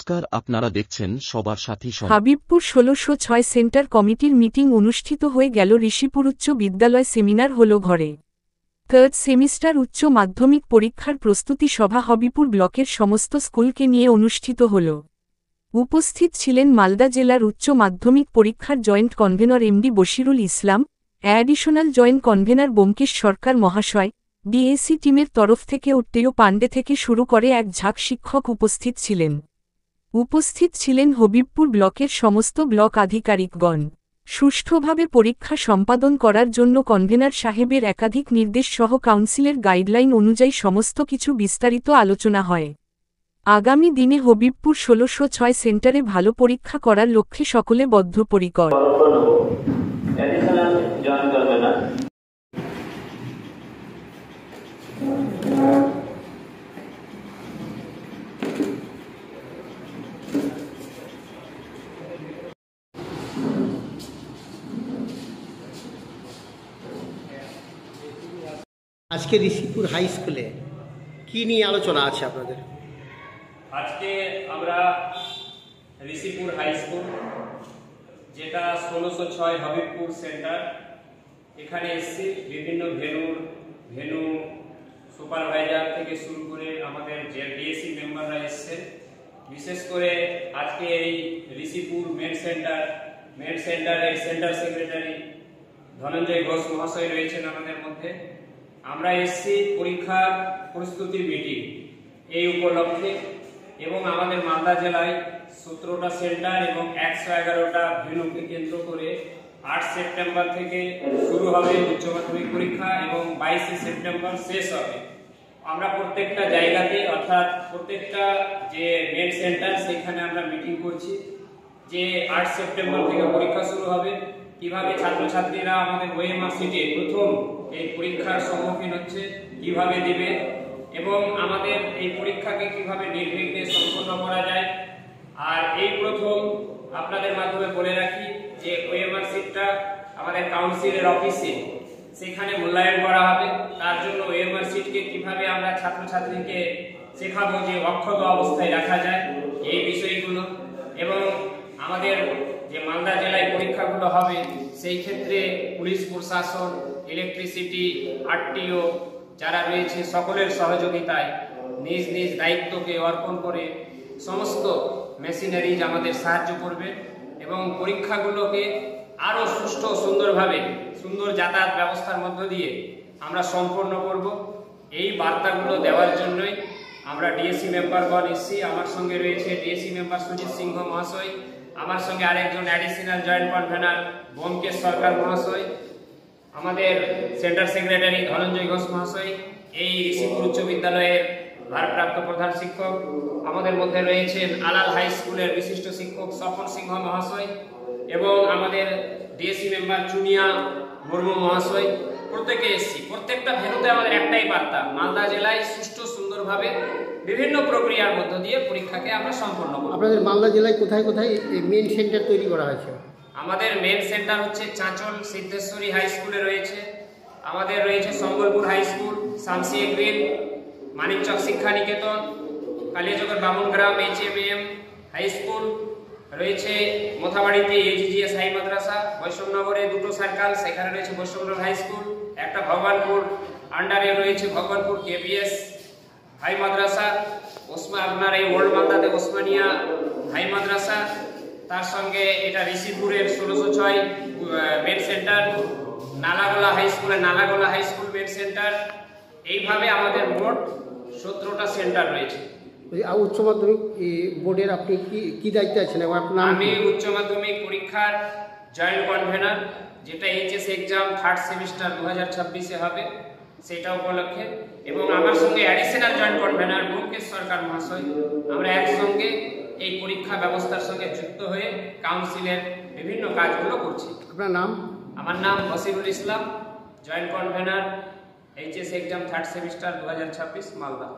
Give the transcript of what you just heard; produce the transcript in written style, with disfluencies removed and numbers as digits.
নমস্কার, আপনারা দেখছেন সবার সাথী। হাবিবপুর ১৬০৬ সেন্টার কমিটির মিটিং অনুষ্ঠিত হয়ে গেল। ঋষিপুর উচ্চ বিদ্যালয় সেমিনার হল ঘরে। থার্ড সেমিস্টার উচ্চ মাধ্যমিক পরীক্ষার প্রস্তুতি সভা হবিপুর ব্লকের সমস্ত স্কুলকে নিয়ে অনুষ্ঠিত হল। উপস্থিত ছিলেন মালদা জেলার উচ্চ মাধ্যমিক পরীক্ষার জয়েন্ট কনভেনর এমডি বশিরুল ইসলাম, অ্যাডিশনাল জয়েন্ট কনভেনর ব্যোমকেশ সরকার মহাশয়, ডিএসি টিমের তরফ থেকে উত্তেয় পাণ্ডে থেকে শুরু করে এক ঝাঁক শিক্ষক উপস্থিত ছিলেন। উপস্থিত ছিলেন হবিবপুর ব্লকের সমস্ত ব্লক আধিকারিকগণ। সুষ্ঠুভাবে পরীক্ষা সম্পাদন করার জন্য কনভেনর সাহেবের একাধিক নির্দেশ সহ কাউন্সিলের গাইডলাইন অনুযায়ী সমস্ত কিছু বিস্তারিত আলোচনা হয়। আগামী দিনে হবিবপুর ১৬০৬ সেন্টারে ভালো পরীক্ষা করার লক্ষ্যে সকলে বদ্ধপরিকর। আজকে ঋষিপুর হাই স্কুলে কি নিয়ে আলোচনা আছে আপনাদের? আজকে আমরা ঋষিপুর হাই স্কুল, যেটা ১৬০৬ হবিবপুর সেন্টার, এখানে এসেছি। বিভিন্ন ভেনু সুপারভাইজার থেকে শুরু করে আমাদের যে ডিএসি মেম্বাররা এসছে। বিশেষ করে আজকে এই ঋষিপুর মেন সেন্টারের সেন্টার সেক্রেটারি ধনঞ্জয় ঘোষ মহাশয় রয়েছেন আমাদের মধ্যে। আমরা এসেছি পরীক্ষার প্রস্তুতির মিটিং এই উপলক্ষে, এবং আমাদের মালদা জেলায় ১৭টা সেন্টার এবং ১১১টা ভেন্যুকে কেন্দ্র করে ৮ সেপ্টেম্বর থেকে শুরু হবে উচ্চ মাধ্যমিক পরীক্ষা এবং ২২ সেপ্টেম্বর শেষ হবে। আমরা প্রত্যেকটা জায়গাতে, অর্থাৎ প্রত্যেকটা যে মেন সেন্টার, সেখানে আমরা মিটিং করছি যে ৮ সেপ্টেম্বর থেকে পরীক্ষা শুরু হবে, কিভাবে ছাত্রছাত্রীরা আমাদের ওএমআর সিটে প্রথম এই পরীক্ষার সম্মুখীন হচ্ছে, কিভাবে দিবে, এবং আমাদের এই পরীক্ষাকে কিভাবে নির্বিঘ্নে সম্পন্ন করা যায়। আর এই প্রথম আপনাদের মাধ্যমে বলে রাখি যে ওএমআর সিটটা আমাদের কাউন্সিলের অফিসে সেখানে মূল্যায়ন করা হবে। তার জন্য ওএমআর সিটকে কিভাবে আমরা ছাত্রছাত্রীকে শেখাবো যে অক্ষত অবস্থায় রাখা যায়, এই বিষয়গুলো। এবং আমাদের যে মালদা জেলায় পরীক্ষাগুলো হবে, সেই ক্ষেত্রে পুলিশ প্রশাসন, ইলেকট্রিসিটি, আরটিও যারা রয়েছে, সকলের সহযোগিতায় নিজ নিজ দায়িত্বকে অর্পণ করে সমস্ত মেশিনারিজ আমাদের সাহায্য করবে এবং পরীক্ষাগুলোকে আরও সুষ্ঠু সুন্দরভাবে সুন্দর যাতায়াত ব্যবস্থার মধ্য দিয়ে আমরা সম্পন্ন করব। এই বার্তাগুলো দেওয়ার জন্যই আমরা ডিএসি মেম্বারগণ এসেছি। আমার সঙ্গে রয়েছে ডিএসি মেম্বার সুজিত সিংহ মহাশয়, আমার সঙ্গে আরেকজন অ্যাডিশনাল জয়েন্ট কনভেনর ব্যোমকেশ সরকার মহাশয়, আমাদের সেন্টার সেক্রেটারি ধনঞ্জয় ঘোষ মহাশয়, এই ঋষিপুর উচ্চ বিদ্যালয়ের ভারপ্রাপ্ত প্রধান শিক্ষক, আমাদের মধ্যে রয়েছেন আলাল হাই স্কুলের বিশিষ্ট শিক্ষক স্বপন সিংহ মহাশয়, এবং আমাদের ডিএসি মেম্বার চুনিয়া মুর্মু মহাশয়। প্রত্যেকে এসেছি। প্রত্যেকটা ভেন্যুতে আমাদের একটাই বার্তা, মালদা জেলায় সুষ্ঠু সুন্দরভাবে বিভিন্ন প্রক্রিয়ার মধ্য দিয়ে পরীক্ষাকে আমরা সম্পন্ন করব। আপনাদের মালদা জেলায় কোথায় কোথায় মেন সেন্টার তৈরি করা হয়েছে? আমাদের মেন সেন্টার হচ্ছে চাঁচল সিদ্ধেশ্বরী হাই স্কুলে রয়েছে, আমাদের রয়েছে সম্বলপুর হাই স্কুল, শামসি এগ্রিল, মানিকচক শিক্ষা নিকেতন, কালিয়াচকের বামুনগ্রাম HMM হাই স্কুল রয়েছে, মোথাবাড়িতে AGGS হাই মাদ্রাসা, বৈষ্ণবনগরে দুটো সার্কাল, সেখানে রয়েছে বৈষ্ণবনগর হাই স্কুল, একটা ভগবানপুর আন্ডারে রয়েছে ভগবানপুর KBS হাই মাদ্রাসা, আপনার এই ওল্ড মালদাতে ওসমানিয়া হাই মাদ্রাসা, তার সঙ্গে এটা ঋষিপুরের ১৬০৬ মেন সেন্টার, নালাগোলা হাই স্কুলে নালাগোলা হাই স্কুল মেন সেন্টার। এইভাবে আমাদের মোট ১৭টা সেন্টার রয়েছে। উচ্চ মাধ্যমিক বোর্ডের আপনি কি দায়িত্বে আছেন? আমি উচ্চ মাধ্যমিক পরীক্ষার জয়েন্ট কনভেনর, যেটা এইচএস এক্সাম থার্ড সেমিস্টার ২০২৬-এ হবে, সেটা উপলক্ষে। এবং আমার সঙ্গে অ্যাডিশনাল জয়েন্ট কনভেনর ব্যোমকেশ সরকার মহাশয়, আমরা একসঙ্গে এই পরীক্ষা ব্যবস্থার সঙ্গে যুক্ত হয়ে কাউন্সিলের বিভিন্ন কাজগুলো করছি। আপনার নাম? আমার নাম Bashirul Islam, joint convener HS exam third semester ২০২৬ Malda.